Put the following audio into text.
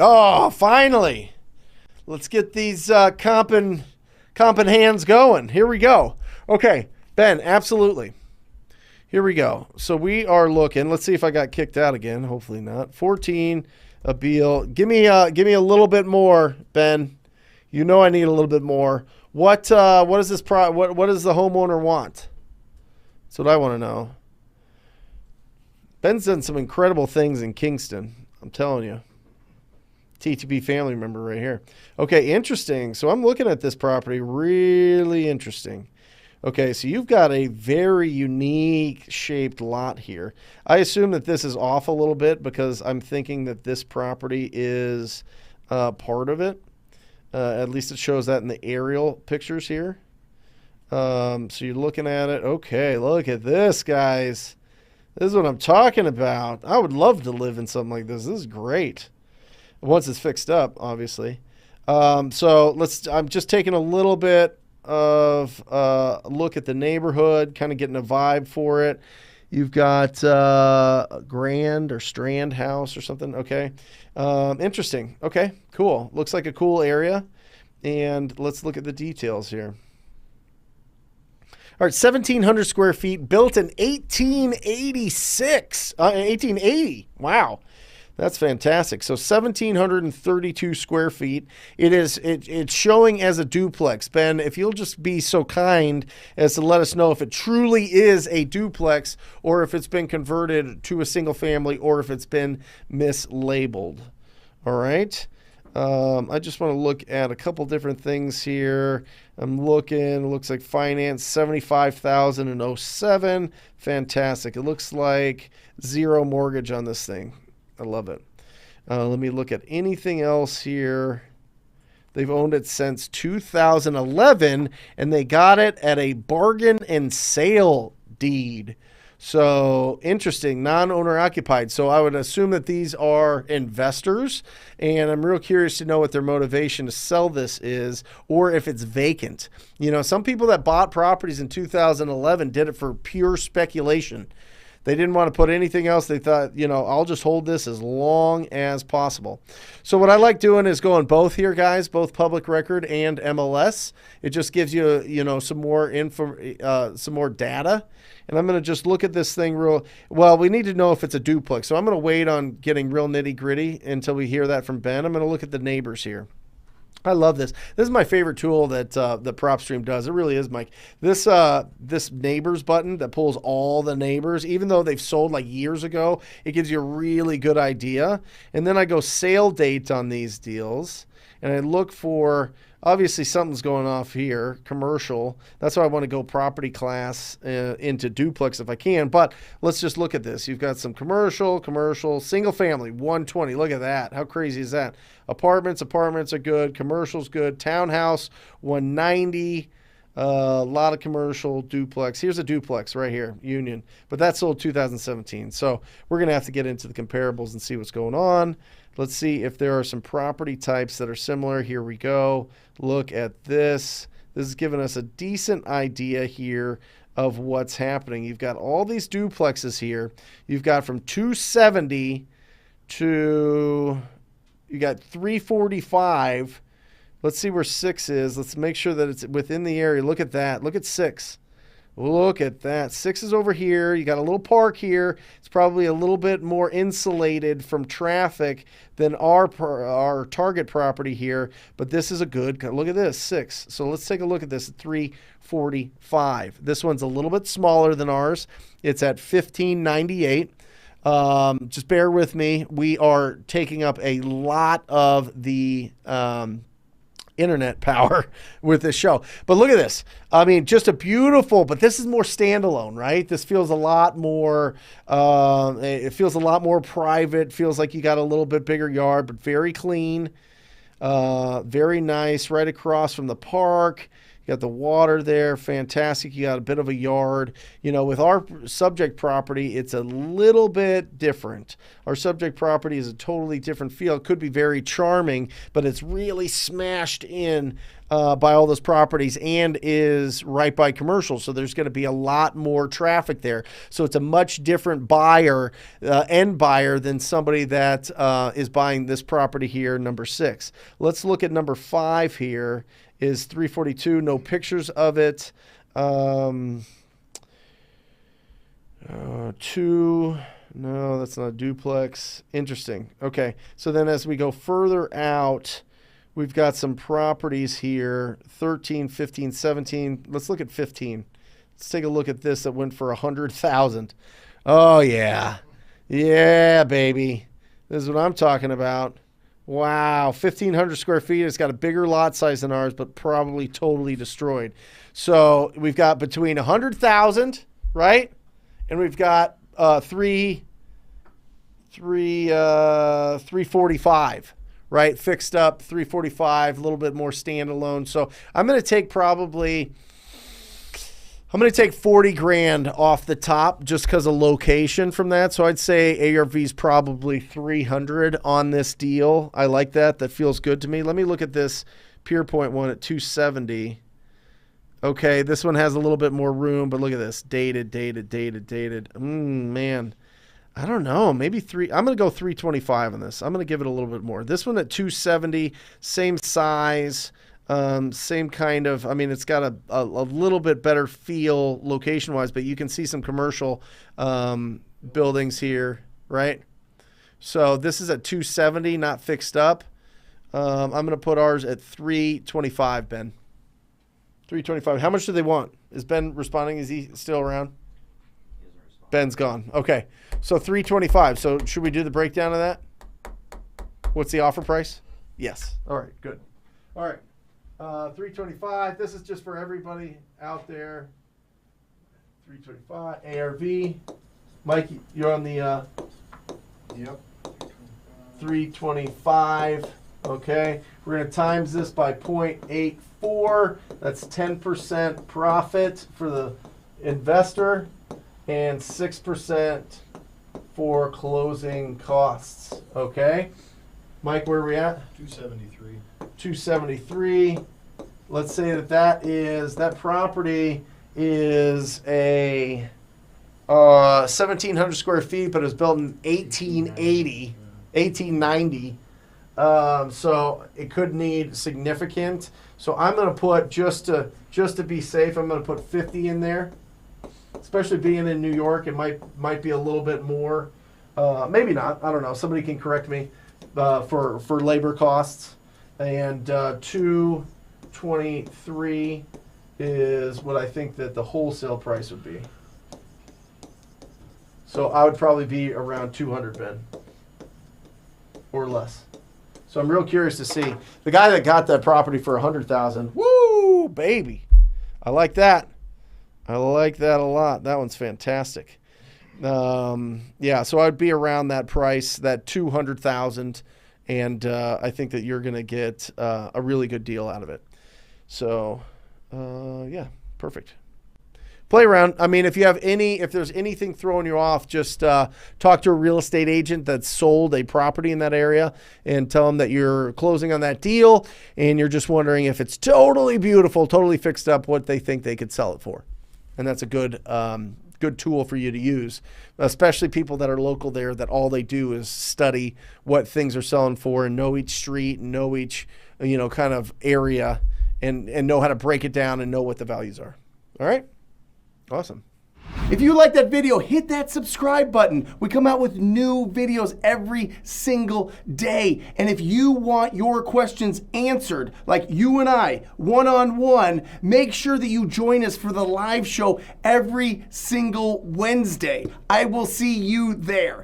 Oh, finally. Let's get these comping hands going. Here we go. Okay, Ben, absolutely. Here we go. So we are looking. Let's see if I got kicked out again. Hopefully not. 14, Abil. Give me a little bit more, Ben. You know I need a little bit more. What is this what does the homeowner want? That's what I want to know. Ben's done some incredible things in Kingston. I'm telling you. TTP family member right here. Okay, interesting. So I'm looking at this property. Really interesting. Okay, so you've got a very unique shaped lot here. I assume that this is off a little bit because I'm thinking that this property is part of it. At least it shows that in the aerial pictures here. So you're looking at it. Okay, look at this, guys. This is what I'm talking about. I would love to live in something like this. This is great. Once it's fixed up, obviously. So I'm just taking a little bit of a look at the neighborhood, kind of getting a vibe for it. You've got a Grand or Strand House or something. Okay. Interesting. Okay, cool. Looks like a cool area. And let's look at the details here. All right, 1,700 square feet, built in 1880. Wow. That's fantastic. So 1,732 square feet. It's showing as a duplex. Ben, if you'll just be so kind as to let us know if it truly is a duplex or if it's been converted to a single family or if it's been mislabeled. All right. I just want to look at a couple different things here. I'm looking, looks like finance, $75,007. Fantastic. It looks like zero mortgage on this thing. I love it. Let me look at anything else here. They've owned it since 2011, and they got it at a bargain and sale deed. So interesting, non-owner occupied. So I would assume that these are investors, and I'm real curious to know what their motivation to sell this is, or if it's vacant. You know, some people that bought properties in 2011 did it for pure speculation. They didn't want to put anything else. They thought, you know, I'll just hold this as long as possible. So what I like doing is going both here, guys, both public record and MLS. It just gives you, you know, some more info, some more data. And I'm going to just look at this thing real well. We need to know if it's a duplex. So I'm going to wait on getting real nitty gritty until we hear that from Ben. I'm going to look at the neighbors here. I love this. This is my favorite tool that the PropStream does. It really is, Mike. This neighbors button that pulls all the neighbors, even though they've sold like years ago, it gives you a really good idea. And then I go sale date on these deals, and I look for, obviously something's going off here, commercial. That's why I want to go property class into duplex if I can. But let's just look at this. You've got some commercial, single family, 120. Look at that. How crazy is that? Apartments are good. Commercial's good. Townhouse, 190. A lot of commercial, duplex. Here's a duplex right here, Union. But that sold 2017. So we're going to have to get into the comparables and see what's going on. Let's see if there are some property types that are similar. Here we go. Look at this. This is giving us a decent idea here of what's happening. You've got all these duplexes here. You've got from 270 to, you got 345. Let's see where 6 is. Let's make sure that it's within the area. Look at that. Look at 6. Look at that. 6 is over here. You got a little park here. It's probably a little bit more insulated from traffic than our target property here. But this is a good, look at this, 6. So let's take a look at this at 345. This one's a little bit smaller than ours. It's at 1598. Just bear with me. We are taking up a lot of the internet power with this show. But look at this. I mean, just a beautiful, but this is more standalone, right? This feels a lot more, it feels a lot more private. Feels like you got a little bit bigger yard, but very clean. Very nice, right across from the park. You got the water there, fantastic. You got a bit of a yard. You know, with our subject property, it's a little bit different. Our subject property is a totally different feel. It could be very charming, but it's really smashed in by all those properties and is right by commercial. So there's going to be a lot more traffic there. So it's a much different buyer, end buyer, than somebody that is buying this property here, number 6. Let's look at number 5 here, is 342. No pictures of it. 2, no, that's not a duplex. Interesting. Okay, so then as we go further out, we've got some properties here, 13, 15, 17. Let's look at 15. Let's take a look at this that went for 100,000. Oh, yeah. Yeah, baby. This is what I'm talking about. Wow, 1,500 square feet. It's got a bigger lot size than ours, but probably totally destroyed. So we've got between 100,000, right? And we've got 345, right? Fixed up, 345, a little bit more standalone. So I'm going to take 40 grand off the top just because of location from that. So I'd say ARV is probably 300 on this deal. I like that. That feels good to me. Let me look at this Pier Point one at 270. Okay, this one has a little bit more room, but look at this. Dated. Man, I don't know. Maybe I'm going to go 325 on this. I'm going to give it a little bit more. This one at 270, same size, same kind of, I mean, it's got a little bit better feel location-wise, but you can see some commercial buildings here, right? So this is at 270, not fixed up. I'm going to put ours at 325, Ben. 325. How much do they want? Is Ben responding? Is he still around? Ben's gone. Okay. So 325. So should we do the breakdown of that? What's the offer price? Yes. All right. Good. All right. 325. This is just for everybody out there. 325. ARV. Mike, you're on the Yep. 325. Okay. We're going to times this by 0.84. That's 10% profit for the investor and 6% for closing costs. Okay. Mike, where are we at? 273. 273. Let's say that property is a 1,700 square feet, but it was built in 1890. So it could need significant. So I'm going to put, just to be safe, I'm going to put 50 in there. Especially being in New York, it might be a little bit more. Maybe not. I don't know. Somebody can correct me for labor costs. And 223 is what I think that the wholesale price would be. So I would probably be around 200, Ben, or less. So I'm real curious to see the guy that got that property for 100,000. Woo, baby! I like that. I like that a lot. That one's fantastic. Yeah, so I'd be around that price, that 200,000, and I think that you're going to get a really good deal out of it. So, yeah, perfect. Play around. I mean, if there's anything throwing you off, just talk to a real estate agent that's sold a property in that area and tell them that you're closing on that deal and you're just wondering if it's totally beautiful, totally fixed up, what they think they could sell it for. And that's a good tool for you to use, especially people that are local there, that all they do is study what things are selling for and know each street and know each, kind of area and know how to break it down and know what the values are. All right. Awesome. If you like that video, hit that subscribe button. We come out with new videos every single day. And if you want your questions answered, like you and I, one-on-one, make sure that you join us for the live show every single Wednesday. I will see you there.